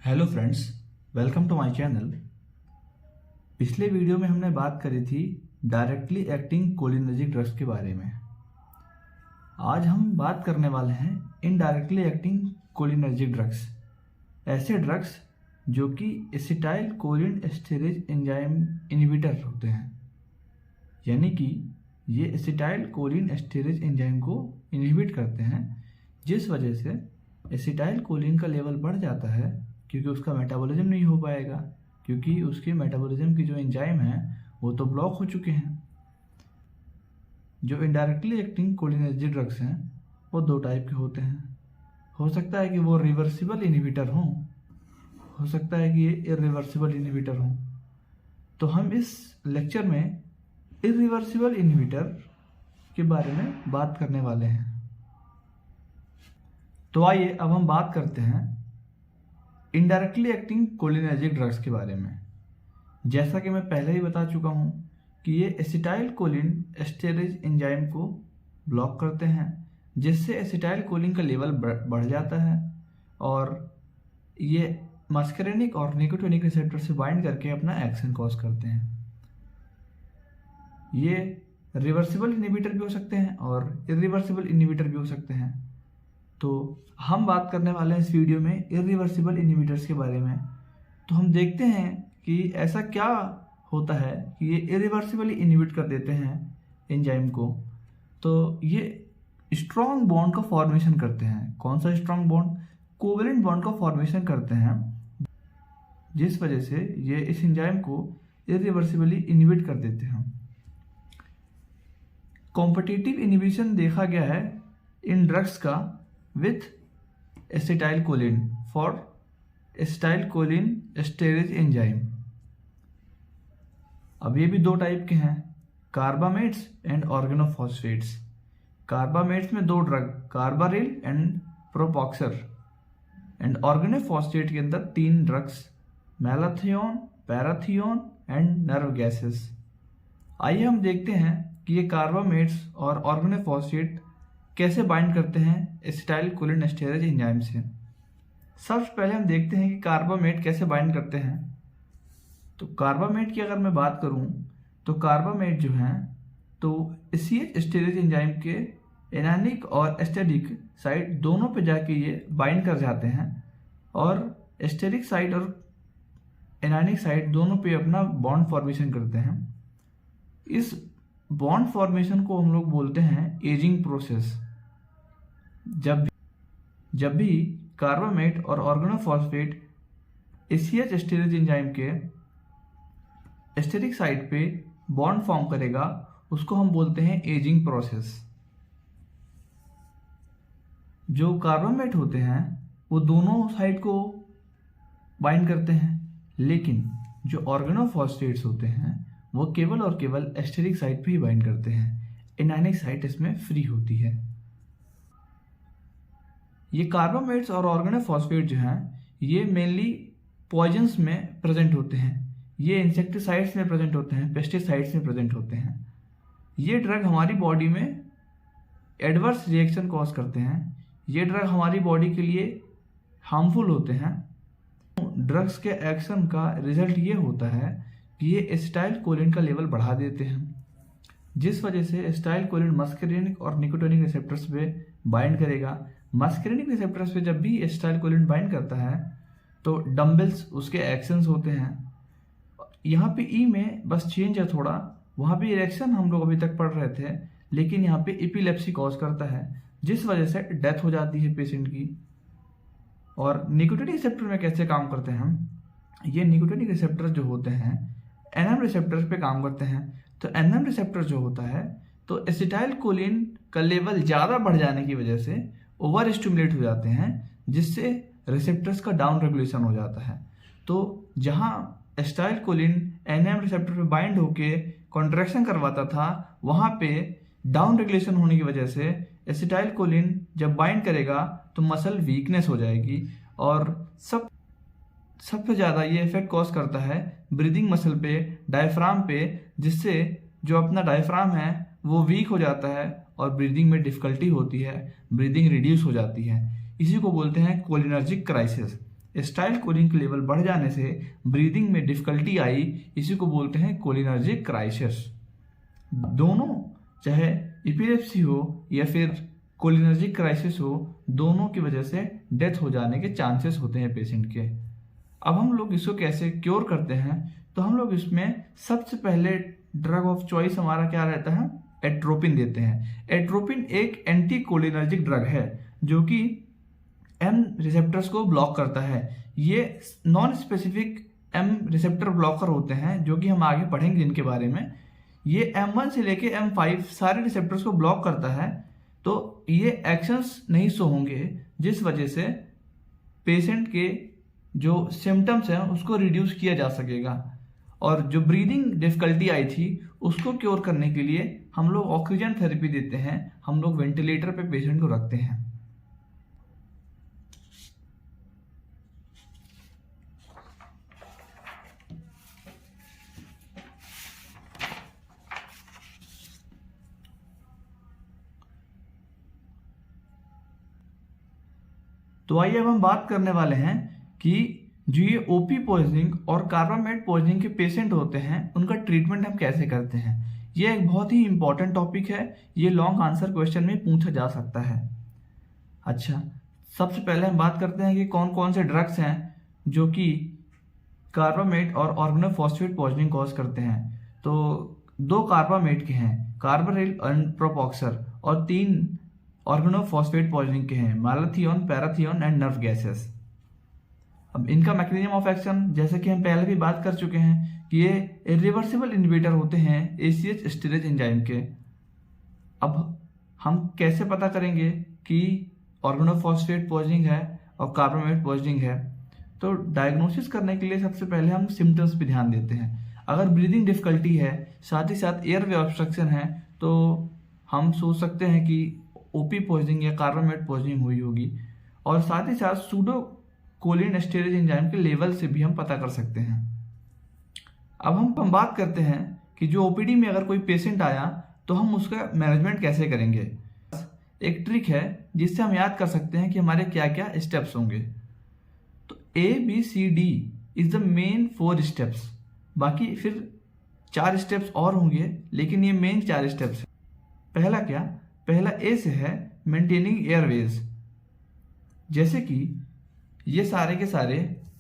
Hello friends, welcome to my channel. पिछले video में हमने बात करी थी डायरेक्टली एक्टिंग कोलिनर्जिक ड्रग्स के बारे में। आज हम बात करने वाले हैं इनडायरेक्टली एक्टिंग कोलिनर्जिक ड्रग्स, ऐसे ड्रग्स जो कि एसिटाइल कोलिन एस्टेरेज एंजाइम इनहिबिटर होते हैं। यानी कि ये एसिटाइल कोलिन एस्टेरेज एंजाइम को इनहिबिट करते हैं, जिस वजह से एसिटाइल कोलिन का लेवल बढ़ जाता है क्योंकि उसका मेटाबॉलिज्म नहीं हो पाएगा, क्योंकि उसके मेटाबॉलिज्म की जो एंजाइम है वो तो ब्लॉक हो चुके हैं। जो इनडायरेक्टली एक्टिंग कोलिनर्जिक ड्रग्स हैं वो दो टाइप के होते हैं। हो सकता है कि वो रिवर्सिबल इनहिबिटर हों, हो सकता है कि ये इरिवर्सिबल इनहिबिटर हों। तो हम इस लेक्चर में इरिवर्सिबल इनहिबिटर के बारे में बात करने वाले हैं। तो आइए अब हम बात करते हैं इनडायरेक्टली एक्टिंग कोलिनर्जिक ड्रग्स के बारे में। जैसा कि मैं पहले ही बता चुका हूं कि ये एसिटाइल कोलिन एस्टेरेज एंजाइम को ब्लॉक करते हैं, जिससे एसिटाइल कोलिन का लेवल बढ़ जाता है और ये मस्करेनिक और निकोटिनिक रिसेप्टर से बाइंड करके अपना एक्शन कॉज करते हैं। ये रिवर्सिबल इनहिबिटर भी हो सकते हैं और इरिवर्सिबल इनहिबिटर भी हो सकते हैं। तो हम बात करने वाले हैं इस वीडियो में इरिवर्सिबल इनहिबिटर्स के बारे में। तो हम देखते हैं कि ऐसा क्या होता है कि ये इरिवर्सिबली इनहिबिट कर देते हैं एंजाइम को। तो ये स्ट्रॉन्ग बॉन्ड का फॉर्मेशन करते हैं। कौन सा स्ट्रॉन्ग बॉन्ड? कोवेलेंट बॉन्ड का फॉर्मेशन करते हैं, जिस वजह से ये इस एंजाइम को इरिवर्सिबली इनहिबिट कर देते हैं। कॉम्पिटिटिव इनहिबिशन देखा गया है इन ड्रग्स का with acetylcholine for acetylcholine esterase enzyme। अब ये भी दो टाइप के हैं, कार्बामेट्स एंड ऑर्गेनोफॉस्फेट्स। कार्बामेट्स में दो drug, carbaryl and propoxur, and organophosphate के अंदर तीन drugs, malathion, parathion and nerve gases. आइए हम देखते हैं कि ये कार्बामेट्स और ऑर्गेनोफॉस्फेट कैसे बाइंड करते हैं एसिटाइल कोलिन एस्टेरेज एंजाइम से। सबसे पहले हम देखते हैं कि कार्बामेट कैसे बाइंड करते हैं। तो कार्बामेट की अगर मैं बात करूं तो कार्बामेट जो हैं तो एसीएच एस्टेरेज एंजाइम के एनानिक और एस्टेरिक साइड दोनों पे जाके ये बाइंड कर जाते हैं और एस्टेरिक साइड और एनानिक साइड दोनों पे अपना बॉन्ड फॉर्मेशन करते हैं। इस बॉन्ड फॉर्मेशन को हम लोग बोलते हैं एजिंग प्रोसेस। जब भी कार्बामेट और ऑर्गेनोफॉस्फेट एसीएच एस्टेरेज एंजाइम के एस्टेरिक साइड पे बॉन्ड फॉर्म करेगा, उसको हम बोलते हैं एजिंग प्रोसेस। जो कार्बामेट होते हैं वो दोनों साइड को बाइंड करते हैं, लेकिन जो ऑर्गेनोफॉस्फेट्स होते हैं वो केवल और केवल एस्टेरिक साइड पे ही बाइंड करते हैं। एनानिक साइड इसमें फ्री होती है। ये कार्बामेट्स और ऑर्गेनोफॉस्फेट जो हैं ये मेनली पॉइजन्स में प्रेजेंट होते हैं। ये इंसेक्टिसाइड्स में प्रेजेंट होते हैं, पेस्टिसाइड्स में प्रेजेंट होते हैं। ये ड्रग हमारी बॉडी में एडवर्स रिएक्शन कॉज करते हैं। ये ड्रग हमारी बॉडी के लिए हार्मफुल होते हैं। ड्रग्स के एक्शन का रिजल्ट ये होता है कि ये एसिटाइल कोलिन का लेवल बढ़ा देते हैं, जिस वजह से एसिटाइल कोलिन मस्करेनिक और निकोटिनिक रिसेप्टर्स पे बाइंड करेगा। मस्करेनिक रिसेप्टर्स पे जब भी एसिटाइल कोलिन बाइंड करता है तो डम्बल्स उसके एक्शंस होते हैं। यहाँ पे ई में बस चेंज है थोड़ा, वहाँ पे इरेक्शन हम लोग अभी तक पढ़ रहे थे, लेकिन यहाँ पे एपिलेप्सी कॉज करता है, जिस वजह से डेथ हो जाती है पेशेंट की। और निकोटिनिक रिसेप्टर में कैसे काम करते हैं हम? ये निकोटिनिक रिसेप्टर जो होते हैं एनएम रिसेप्टर पे काम करते हैं। तो एनएम रिसेप्टर जो होता है तो एसिटाइल कोलिन का लेवल ज़्यादा बढ़ जाने की वजह से ओवर स्टिमुलेट हो जाते हैं, जिससे रिसेप्टर्स का डाउन रेगुलेशन हो जाता है। तो जहाँ एसिटाइल कोलिन एनएम रिसेप्टर पे बाइंड होके कॉन्ट्रैक्शन करवाता था, वहाँ पे डाउन रेगुलेशन होने की वजह से एसिटाइल कोलिन जब बाइंड करेगा तो मसल वीकनेस हो जाएगी और सबसे ज़्यादा ये इफेक्ट कॉज करता है ब्रीदिंग मसल पे, डायफ्राम पे, जिससे जो अपना डायफ्राम है वो वीक हो जाता है और ब्रीदिंग में डिफिकल्टी होती है, ब्रीदिंग रिड्यूस हो जाती है। इसी को बोलते हैं कोलिनर्जिक क्राइसिस। एसिटाइल कोलिन के लेवल बढ़ जाने से ब्रीदिंग में डिफिकल्टी आई, इसी को बोलते हैं कोलिनर्जिक क्राइसिस। दोनों, चाहे एपिलेप्सी हो या फिर कोलिनर्जिक क्राइसिस हो, दोनों की वजह से डेथ हो जाने के चांसेस होते हैं पेशेंट के। अब हम लोग इसको कैसे क्योर करते हैं, तो हम लोग इसमें सबसे पहले ड्रग ऑफ चॉइस हमारा क्या रहता है, एट्रोपिन देते हैं। एट्रोपिन एक एंटी कोलिनर्जिक ड्रग है जो कि एम रिसेप्टर्स को ब्लॉक करता है। ये non specific M receptor blocker होते हैं जो कि हम आगे पढ़ेंगे इनके बारे में। ये M1 से लेके M5 सारे रिसेप्टर्स को ब्लॉक करता है, तो ये एक्शंस नहीं शो होंगे, जिस वजह से पेशेंट के जो सिम्टम्स हैं उसको रिड्यूस किया जा सकेगा। और जो ब्रीदिंग डिफिकल्टी आई थी उसको क्योर करने के लिए हम लोग ऑक्सीजन थेरेपी देते हैं, हम लोग वेंटिलेटर पे पेशेंट को रखते हैं। तो आइए अब हम बात करने वाले हैं कि जो ये ओपी पॉइजनिंग और कार्बामेट पॉइजनिंग के पेशेंट होते हैं उनका ट्रीटमेंट हम कैसे करते हैं। ये एक बहुत ही इंपॉर्टेंट टॉपिक है, ये लॉन्ग आंसर क्वेश्चन में पूछा जा सकता है। अच्छा, सबसे पहले हम बात करते हैं कि कौन कौन से ड्रग्स हैं जो कि कार्बामेट और ऑर्गेनोफॉस्फेट पॉइजनिंग कॉज करते हैं। तो 2 कार्बामेट के हैं, कार्बारिल एंड प्रोपॉक्सर, और 3 ऑर्गेनोफॉस्फेट पॉइजनिंग के हैं, मैलाथियोन, पैराथियोन एंड नर्व गैसेस। अब इनका मैकेनिज्म ऑफ एक्शन जैसे कि हम पहले भी बात कर चुके हैं कि ये इरिवर्सिबल इनहिबिटर होते हैं ACH स्टीरेज एंजाइम के। अब हम कैसे पता करेंगे कि ऑर्गेनोफॉस्फेट पॉइजनिंग है और कार्बामेट पॉइजनिंग है, तो डायग्नोसिस करने के लिए सबसे पहले हम सिम्टम्स पे ध्यान देते हैं। अगर ब्रीदिंग डिफिकल्टी है, साथ ही साथ एयर वे ऑब्स्ट्रक्शन है, तो हम सोच सकते हैं कि ओपी पॉइजनिंग या कार्बामेट पॉइजनिंग हुई होगी। और साथ ही साथ सूडो कोलिन स्टीरेज एंजाइम के लेवल से भी हम पता कर सकते हैं। अब हम बात करते हैं कि जो ओपीडी में अगर कोई पेशेंट आया तो हम उसका मैनेजमेंट कैसे करेंगे। एक ट्रिक है जिससे हम याद कर सकते हैं कि हमारे क्या क्या स्टेप्स होंगे। तो ABCD is the main 4 steps, बाकी फिर 4 स्टेप्स और होंगे, लेकिन ये मेन 4 स्टेप्स हैं। पहला क्या, पहला A से है मेंटेनिंग एयरवेज। जैसे कि ये सारे के सारे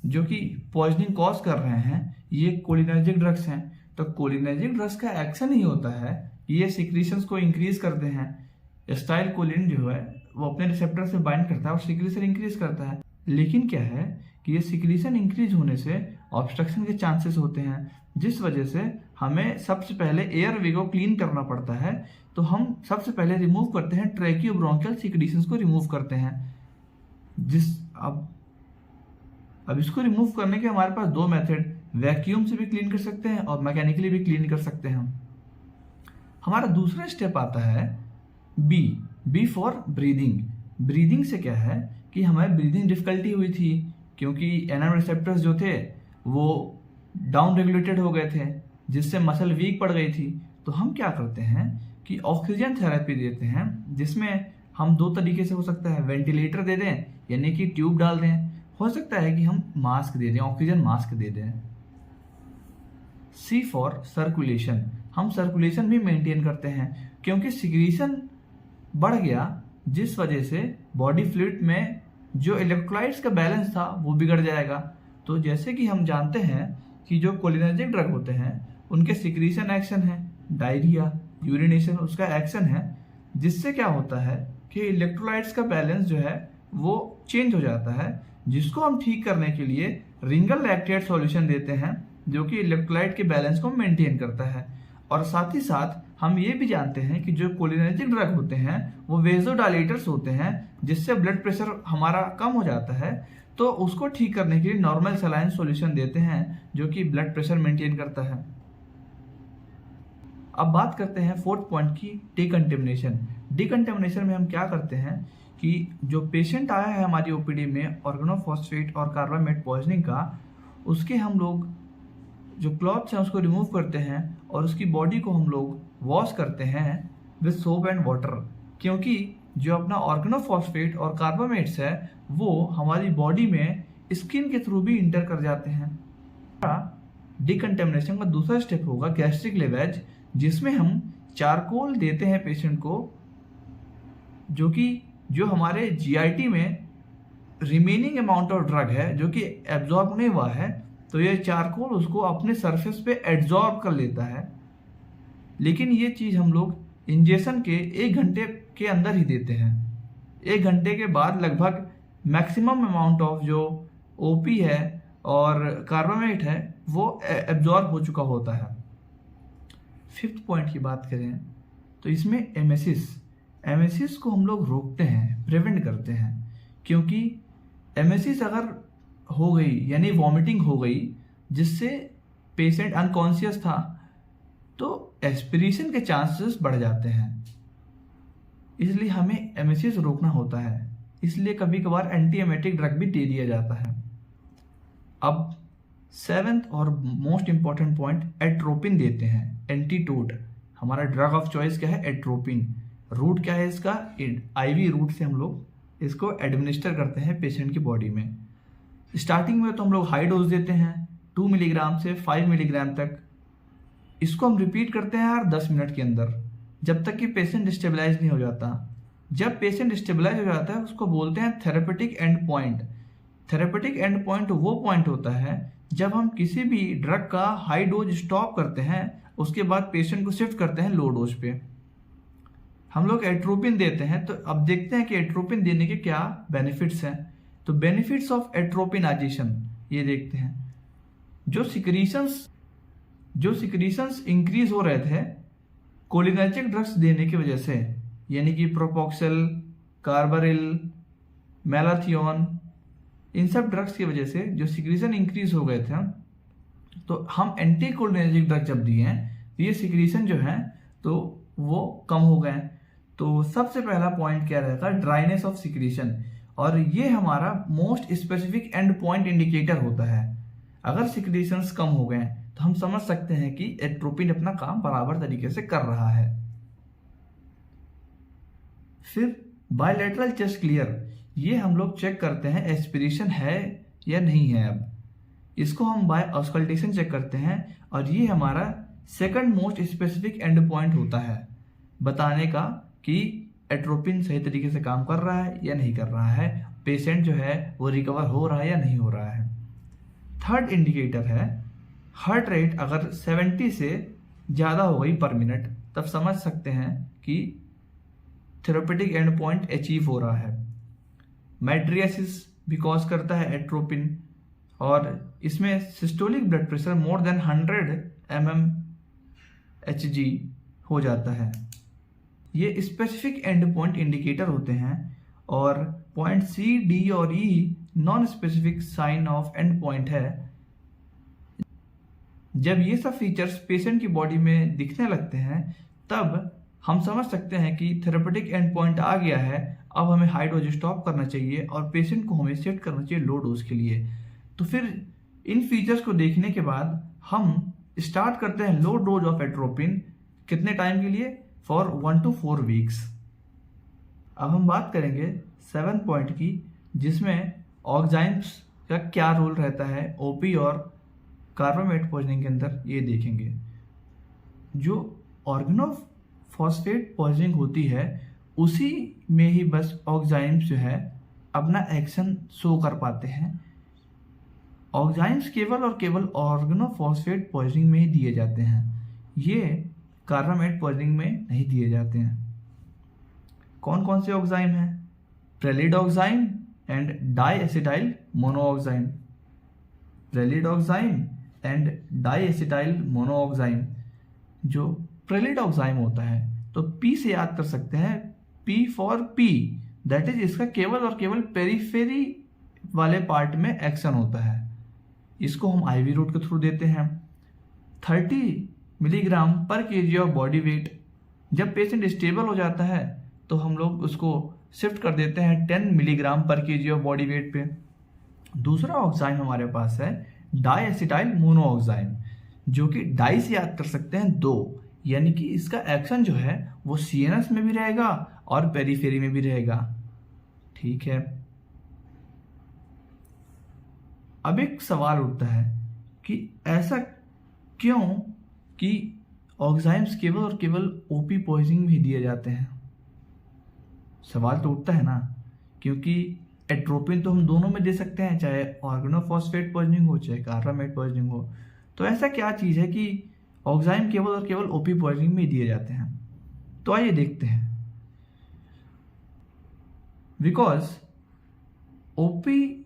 जो कि पॉइजनिंग कॉज कर रहे हैं ये कोलिनर्जिक ड्रग्स हैं, तो कोलिनर्जिक ड्रग्स का एक्शन ही होता है कि ये सिक्रीशंस को इंक्रीज करते हैं। एसिटाइल कोलिन जो है वो अपने रिसेप्टर से बाइंड करता है और सिक्रीशन इंक्रीज करता है। लेकिन क्या है कि ये सिक्रीशन इंक्रीज होने से ऑब्स्ट्रक्शन के चांसेस होते हैं, जिस वजह से हमें सबसे पहले एयर वे को क्लीन करना पड़ता है। तो हम सबसे पहले रिमूव करते हैं ट्रैकियोब्रोंकियल सिक्रीशंस को रिमूव करते हैं। अब इसको रिमूव करने के हमारे पास 2 मेथड, वैक्यूम से भी क्लीन कर सकते हैं और मैकेनिकली भी क्लीन कर सकते हैं। हमारा दूसरा स्टेप आता है बी फॉर ब्रीदिंग। ब्रीदिंग से क्या है कि हमें ब्रीदिंग डिफिकल्टी हुई थी क्योंकि एनएम रिसेप्टर्स जो थे वो डाउन रेगुलेटेड हो गए थे, जिससे मसल वीक पड़ गई थी। तो हम क्या करते हैं कि ऑक्सीजन थेरेपी देते हैं, जिसमें हम 2 तरीके से हो सकता है, वेंटिलेटर दे दें यानी कि ट्यूब डाल दें, हो सकता है कि हम मास्क दे दें, ऑक्सीजन मास्क दे दें। C फॉर सर्कुलेशन, हम सर्कुलेशन भी मेंटेन करते हैं क्योंकि सिक्रीशन बढ़ गया, जिस वजह से बॉडी फ्लूइड में जो इलेक्ट्रोलाइट्स का बैलेंस था वो बिगड़ जाएगा। तो जैसे कि हम जानते हैं कि जो कोलिनर्जिक ड्रग होते हैं उनके सिक्रीशन एक्शन है, डायरिया, यूरिनेशन उसका एक्शन है, जिससे क्या होता है कि इलेक्ट्रोलाइट्स का बैलेंस जो है वो चेंज हो जाता है, जिसको हम ठीक करने के लिए रिंगल लैक्टेट सॉल्यूशन देते हैं जो कि इलेक्ट्रोलाइट के बैलेंस को मेंटेन करता है। और साथ ही साथ हम ये भी जानते हैं कि जो कोलिनर्जिक ड्रग होते हैं वो वेजोडाइलेटर्स होते हैं, जिससे ब्लड प्रेशर हमारा कम हो जाता है, तो उसको ठीक करने के लिए नॉर्मल सलाइन सॉल्यूशन देते हैं जो कि ब्लड प्रेशर मेंटेन करता है। अब बात करते हैं 4th पॉइंट की, डिकंटेमिनेशन। डिकंटेमिनेशन में हम क्या करते हैं कि जो पेशेंट आया है हमारी ओपीडी में ऑर्गेनोफॉस्फेट और कार्बामेट पॉइजनिंग का, उसके हम लोग जो क्लॉथ्स हैं उसको रिमूव करते हैं और उसकी बॉडी को हम लोग वॉश करते हैं विद सोप एंड वाटर, क्योंकि जो अपना ऑर्गेनोफॉस्फेट और कार्बामेट्स है वो हमारी बॉडी में स्किन के थ्रू भी इंटर कर जाते हैं। डिकंटेमिनेशन का दूसरा स्टेप होगा गैस्ट्रिक लेवेज, जिसमें हम चारकोल देते हैं पेशेंट को, जो हमारे जीआईटी में रिमेनिंग अमाउंट ऑफ ड्रग है जो कि एब्जॉर्ब नहीं हुआ है, तो ये चारकोल उसको अपने सरफेस पे एब्जॉर्ब कर लेता है। लेकिन ये चीज़ हम लोग इंजेक्शन के 1 घंटे के अंदर ही देते हैं। 1 घंटे के बाद लगभग मैक्सिमम अमाउंट ऑफ जो ओपी है और कार्बामेट है वो एब्जॉर्ब हो चुका होता है। 5th पॉइंट की बात करें तो इसमें एमेसिस को हम लोग रोकते हैं, प्रिवेंट करते हैं, क्योंकि एमेसिस अगर हो गई यानी वॉमिटिंग हो गई जिससे पेशेंट अनकॉन्शियस था, तो एस्पिरेशन के चांसेस बढ़ जाते हैं। इसलिए हमें एमेसिस रोकना होता है, इसलिए कभी कभार एंटी एमेटिक ड्रग भी दे दिया जाता है। अब 7th और मोस्ट इंपॉर्टेंट पॉइंट, एट्रोपिन देते हैं, एंटीटोड। हमारा ड्रग ऑफ चॉइस क्या है? एट्रोपिन। रूट क्या है इसका? आईवी रूट से हम लोग इसको एडमिनिस्टर करते हैं पेशेंट की बॉडी में। स्टार्टिंग में तो हम लोग हाई डोज देते हैं 2 मिलीग्राम से 5 मिलीग्राम तक। इसको हम रिपीट करते हैं हर 10 मिनट के अंदर, जब तक कि पेशेंट स्टेबलाइज नहीं हो जाता। जब पेशेंट स्टेबलाइज हो जाता है उसको बोलते हैं therapeutic and point. Therapeutic and point वो पॉइंट होता है जब हम किसी भी ड्रग का हाई डोज स्टॉप करते हैं, उसके बाद पेशेंट को शिफ्ट करते हैं लो डोज पे। हम लोग एट्रोपिन देते हैं, तो अब देखते हैं कि एट्रोपिन देने के क्या बेनिफिट्स हैं। तो बेनिफिट्स ऑफ एट्रोपिनाइजेशन ये देखते हैं। जो सिक्रीशंस इंक्रीज हो रहे थे कोलिनर्जिक ड्रग्स देने की वजह से, यानी कि प्रोपोक्सेल, कार्बारिल, मैलाथियोन, इन सब ड्रग्स की वजह से जो सिक्रीशन इंक्रीज हो गए थे, तो हम एंटी कोलिनर्जिक ड्रग जब दिए हैं तो ये सिक्रीशन जो है तो वो कम हो गए। तो सबसे पहला पॉइंट क्या रहेगा? Dryness of secretion. और ये हमारा most specific and point indicator होता है। अगर सिक्रीशंस कम हो गए तो हम समझ सकते हैं कि एट्रोपिन अपना काम बराबर तरीके से कर रहा है। फिर बायलैटरल चेस्ट क्लियर, ये हम लोग चेक करते हैं एस्पिरेशन है या नहीं है। अब इसको हम बाय ऑस्कल्टेशन चेक करते हैं, और ये हमारा second most specific and point होता है बताने का कि एट्रोपिन सही तरीके से काम कर रहा है या नहीं कर रहा है, पेशेंट जो है वो रिकवर हो रहा है या नहीं हो रहा है। थर्ड इंडिकेटर है हार्ट रेट। अगर 70 से ज़्यादा हो गई पर मिनट, तब समझ सकते हैं कि थेरेपेटिक एंड पॉइंट अचीव हो रहा है। मेट्रियासिस भी कॉज करता है एट्रोपिन, और इसमें systolic blood pressure more than 100 mmHg हो जाता है। ये स्पेसिफिक एंड पॉइंट इंडिकेटर होते हैं, और पॉइंट सी, डी और E non specific sign of end point है। जब ये सब फीचर्स पेशेंट की बॉडी में दिखने लगते हैं, तब हम समझ सकते हैं कि थेरेपेटिक एंड पॉइंट आ गया है, अब हमें हाई डोज स्टॉप करना चाहिए और पेशेंट को हमें शिफ्ट करना चाहिए लो डोज के लिए। तो फिर इन फीचर्स को देखने के बाद हम स्टार्ट करते हैं लो डोज ऑफ एट्रोपिन। कितने टाइम के लिए? For 1 to 4 weeks. अब हम बात करेंगे 7th पॉइंट की, जिसमें ऑक्साइम्स का क्या रोल रहता है ओपी और कार्बामेट पॉइजनिंग के अंदर, ये देखेंगे। जो ऑर्गेनोफॉस्फेट पॉइजनिंग होती है उसी में ही बस ऑक्साइम्स जो है अपना एक्शन शो कर पाते हैं। ऑक्साइम्स केवल और केवल ऑर्गेनोफॉस्फेट पॉइजनिंग में ही दिए जाते हैं, ये कार्बामेट पॉइजनिंग में नहीं दिए जाते हैं। कौन कौन से ऑक्साइम हैं? प्रेलिडोक्साइम एंड डाईएसिटाइल मोनोऑक्साइम। प्रेलिडोक्साइम एंड डाईएसिटाइल मोनोऑक्साइम। जो प्रेलिडोक्साइम होता है तो पी से याद कर सकते हैं, P for P, that is इसका केवल और केवल पेरिफेरी वाले पार्ट में एक्शन होता है। इसको हम आईवी रूट के थ्रू देते हैं। 30 मिलीग्राम पर केजी ऑफ बॉडी वेट। जब पेशेंट स्टेबल हो जाता है तो हम लोग उसको शिफ्ट कर देते हैं 10 मिलीग्राम पर केजी ऑफ बॉडी वेट पे। दूसरा ऑक्साइम हमारे पास है डाईएसिटाइल मोनोऑक्साइम, जो कि डाई से याद कर सकते हैं 2, यानी कि इसका एक्शन जो है वो सीएनएस में भी रहेगा और पेरिफेरी में भी रहेगा। ठीक है। अब एक सवाल उठता है कि ऐसा क्यों कि ऑक्साइम्स केवल और केवल ओपी पॉइजनिंग में ही दिए जाते हैं। सवाल तो उठता है ना, क्योंकि एट्रोपिन तो हम दोनों में दे सकते हैं, चाहे ऑर्गेनोफॉस्फेट पॉइजनिंग हो चाहे कार्बामेट पॉइजनिंग हो। तो ऐसा क्या चीज़ है कि ऑक्साइम केवल और केवल ओपी पॉइजनिंग में ही दिए जाते हैं। तो आइए देखते हैं। Because OP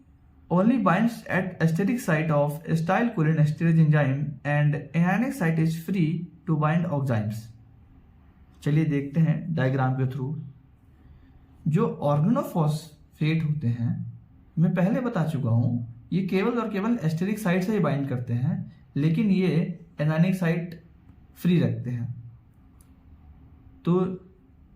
only binds at acidic site of acetylcholine esterase enzyme and anionic site is free to bind oximes। चलिए देखते हैं डायग्राम के थ्रू। जो ऑर्गेनोफॉस्फेट होते हैं, मैं पहले बता चुका हूं, ये केवल और केवल एस्टेरिक साइट से ही बाइंड करते हैं, लेकिन ये एनायनिक साइट फ्री रखते हैं। तो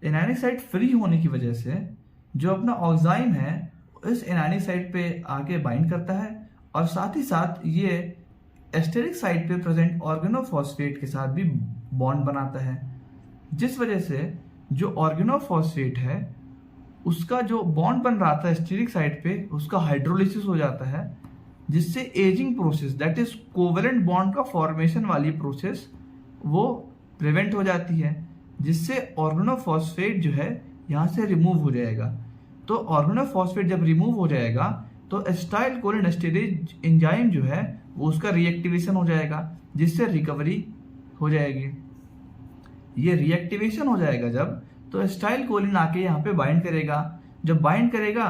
एनायनिक साइट फ्री होने की वजह से जो अपना ऑक्साइम है इस एनायनिक साइट पे आके बाइंड करता है, और साथ ही साथ ये एस्टेरिक साइट पे प्रेजेंट ऑर्गेनोफॉस्फेट के साथ भी बॉन्ड बनाता है, जिस वजह से जो ऑर्गेनोफॉस्फेट है उसका जो बॉन्ड बन रहा था एस्टेरिक साइट पे उसका हाइड्रोलिसिस हो जाता है, जिससे ageing process that is covalent bond का फॉर्मेशन वाली प्रोसेस वो प्रिवेंट हो जाती है, जिससे ऑर्गेनोफॉस्फेट जो है यहाँ से रिमूव हो जाएगा। तो ऑर्गेनोफॉस्फेट जब रिमूव हो जाएगा तो एसिटाइलकोलिन एस्टेरेज एंजाइम जो है वो उसका रिएक्टिवेशन हो जाएगा, जिससे रिकवरी हो जाएगी। ये रिएक्टिवेशन हो जाएगा जब, तो एसिटाइलकोलिन आके यहाँ पे बाइंड करेगा। जब बाइंड करेगा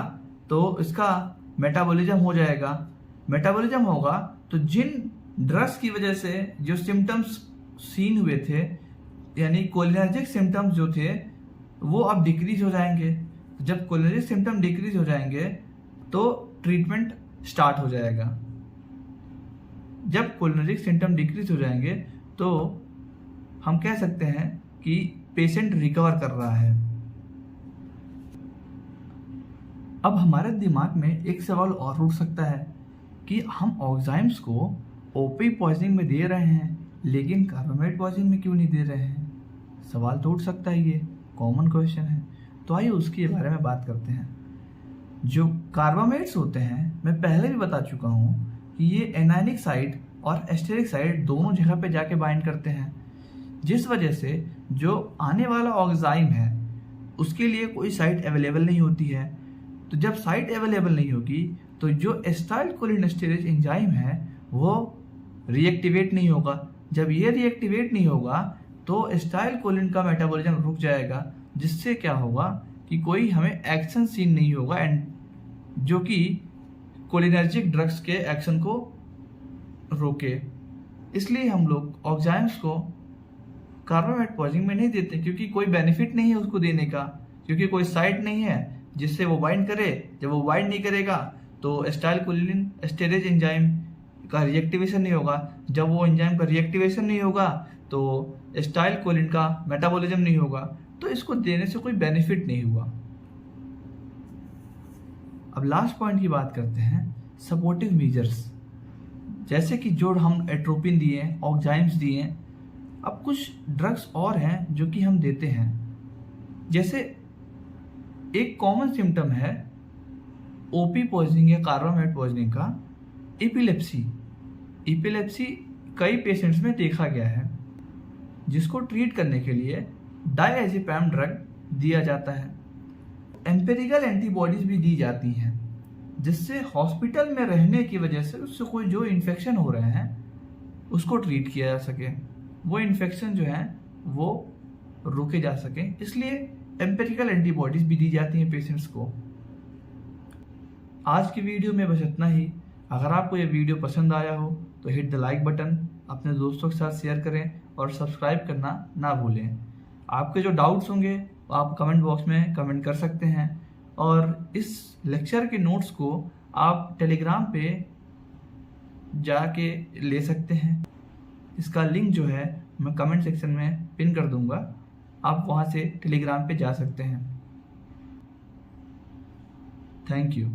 तो इसका मेटाबॉलिज्म हो जाएगा। मेटाबॉलिज्म होगा तो जिन ड्रग्स की वजह से जो सिम्टम्स सीन हुए थे, यानी कोलिनर्जिक सिम्टम्स जो थे वो अब डिक्रीज हो जाएंगे। जब कोलिनर्जिक सिम्टम डिक्रीज हो जाएंगे तो ट्रीटमेंट स्टार्ट हो जाएगा। जब कोलिनर्जिक सिम्टम डिक्रीज हो जाएंगे तो हम कह सकते हैं कि पेशेंट रिकवर कर रहा है। अब हमारे दिमाग में एक सवाल और उठ सकता है कि हम ऑक्साइम्स को ओपी पॉइजनिंग में दे रहे हैं लेकिन कार्बामेट पॉइजनिंग में क्यों नहीं दे रहे हैं। सवाल तो उठ सकता है, ये कॉमन क्वेश्चन है। तो आइए उसके बारे में बात करते हैं। जो कार्बामेट्स होते हैं, मैं पहले भी बता चुका हूँ कि ये एनायनिक साइट और एस्टेरिक साइट दोनों जगह पे जाके बाइंड करते हैं, जिस वजह से जो आने वाला ऑक्साइम है उसके लिए कोई साइट अवेलेबल नहीं होती है। तो जब साइट अवेलेबल नहीं होगी तो जो एसिटाइलकोलिन एस्टेरेज एंजाइम है वो रिएक्टिवेट नहीं होगा। जब ये रिएक्टिवेट नहीं होगा तो एसिटाइलकोलिन का मेटाबॉलिज्म रुक जाएगा, जिससे क्या होगा कि कोई हमें एक्शन सीन नहीं होगा, एंड जो कि कोलिनर्जिक ड्रग्स के एक्शन को रोके। इसलिए हम लोग ऑक्साइम्स को कार्बामेट पॉइजनिंग में नहीं देते, क्योंकि कोई बेनिफिट नहीं है उसको देने का, क्योंकि कोई साइट नहीं है जिससे वो बाइंड करे। जब वो बाइंड नहीं करेगा तो एसिटाइलकोलिन एस्टेरेज एंजाइम का रिएक्टिवेशन नहीं होगा। जब वो एंजाइम का रिएक्टिवेशन नहीं होगा तो एसिटाइलकोलिन का मेटाबॉलिज्म नहीं होगा, तो इसको देने से कोई बेनिफिट नहीं हुआ। अब लास्ट पॉइंट की बात करते हैं, सपोर्टिव मेजर्स, जैसे कि जो हम एट्रोपिन दिए, ऑक्साइम्स दिए। अब कुछ ड्रग्स और हैं जो कि हम देते हैं, जैसे एक कॉमन सिम्टम है ओपी पॉइजनिंग या कार्बामेट पॉइजनिंग का, एपिलेप्सी। एपिलेप्सी कई पेशेंट्स में देखा गया है, जिसको ट्रीट करने के लिए डायजेपैम ड्रग दिया जाता है। एम्पेरिकल एंटीबॉडीज भी दी जाती हैं, जिससे हॉस्पिटल में रहने की वजह से उससे कोई जो इन्फेक्शन हो रहे हैं उसको ट्रीट किया जा सके, वो इन्फेक्शन जो है वो रोके जा सके। इसलिए एम्पेरिकल एंटीबॉडीज भी दी जाती हैं पेशेंट्स को। आज की वीडियो में बस इतना ही। अगर आपको ये वीडियो पसंद आया हो तो हिट द लाइक बटन, अपने दोस्तों के साथ शेयर करें और सब्सक्राइब करना ना भूलें। आपके जो डाउट्स होंगे वो आप कमेंट बॉक्स में कमेंट कर सकते हैं, और इस लेक्चर के नोट्स को आप टेलीग्राम पे जाके ले सकते हैं। इसका लिंक जो है मैं कमेंट सेक्शन में पिन कर दूंगा, आप वहाँ से टेलीग्राम पे जा सकते हैं। Thank you.